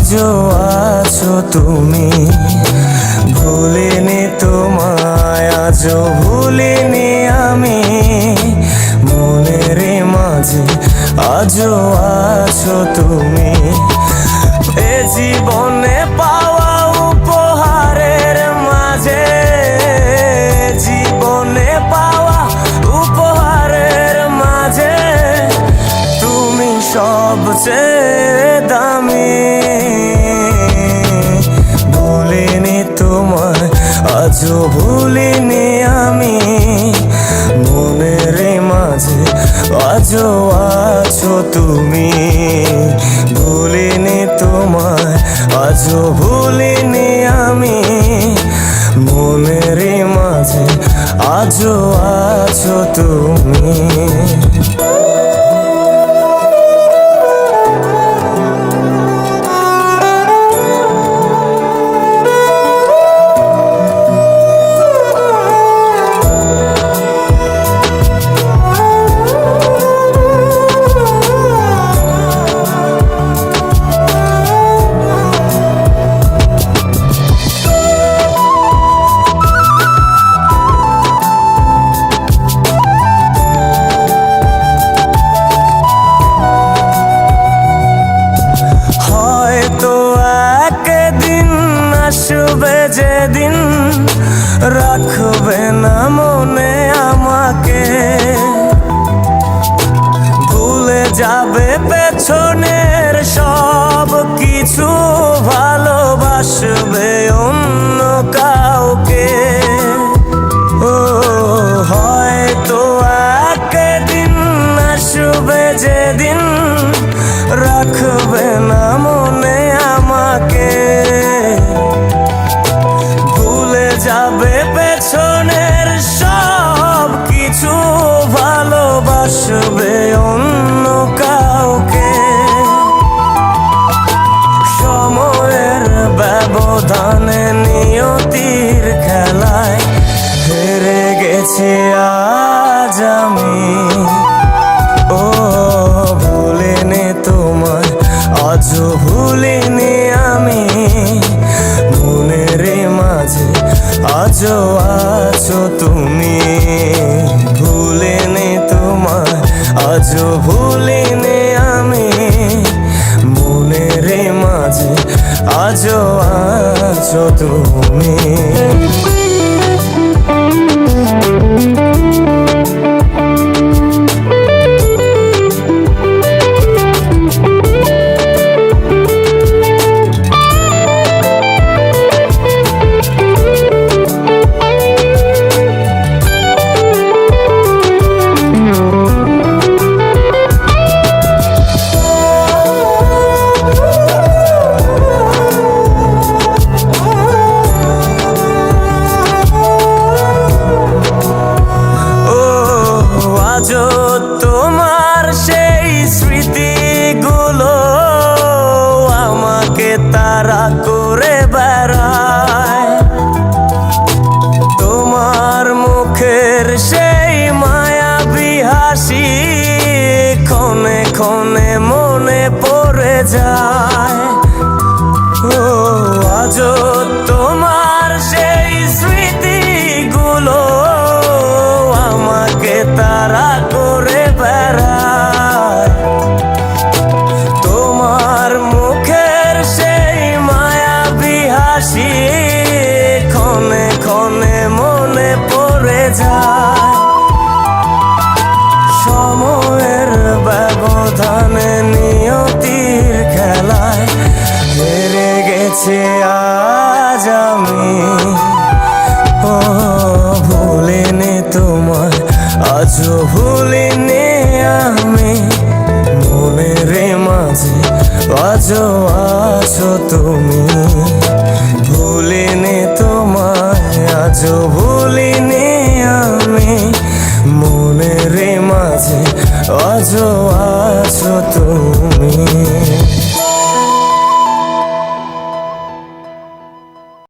আজও আছো তুমি। ভুলিনি তোমায়, আজও ভুলিনি আমি, মনের মাঝে আজও আছো তুমি। এ জীবনে পাওয়া উপহারের মাঝে, জীবনে পাওয়া উপহারের মাঝে তুমি সবচেয়ে দামি। ভুলিনি তোমায়, আজও ভুলিনি আমি, মনের মাঝে আজও আছো তুমি। ভুলিনি তোমায়, আজও ভুলিনি আমি, মনের মাঝে আজও আছো তুমি। আসবে যেদিন রাখবে না মনে আমাকে, ভুলে যাবে পেছনের সব কিছু, ভালোবাসবে অন্য কাউকে। ও হয়তো একদিন আসবে যেদিন রাখবে না মনে আমাকে, যাবে পেছনের সব কিছু, ভালোবাসবে অন্য কাউকে। সময়ের ব্যবধানে নিয়তির খেলায় হেরে গেছি আজ আমি। ও ভুলিনি তোমায়, আজও ভুলিনি আমি, মনের মাঝে আজও আছো তুমি। ভুলিনি তোমায়, আজও ভুলিনি আমি, মনের মাঝে আজও আছো তুমি। আজও তোমার সেই স্মৃতিগুলো আমাকে তাড়া করে বেড়ায়, তোমার মুখের সেই মায়াবী হাসি ক্ষণে ক্ষণে মনে পড়ে যায়। ও আজও তোমার সেই স্মৃতিগুলো আমাকে তাড়া করে বেড়ায়, তোমার মুখের সেই মায়াবী হাসি ক্ষণে ক্ষণে মনে পড়ে যায়। সময়ের ব্যবধানে নিয়তির খেলায় হেরে গেছি আজ আমি। ও ভুলিনি তোমায়, আজও ভুলিনি আমি, মনের মাঝে আজও আছো তুমি। ভুলিনি তোমায়, আজও ভুলিনি আমি, মনের মাঝে আজও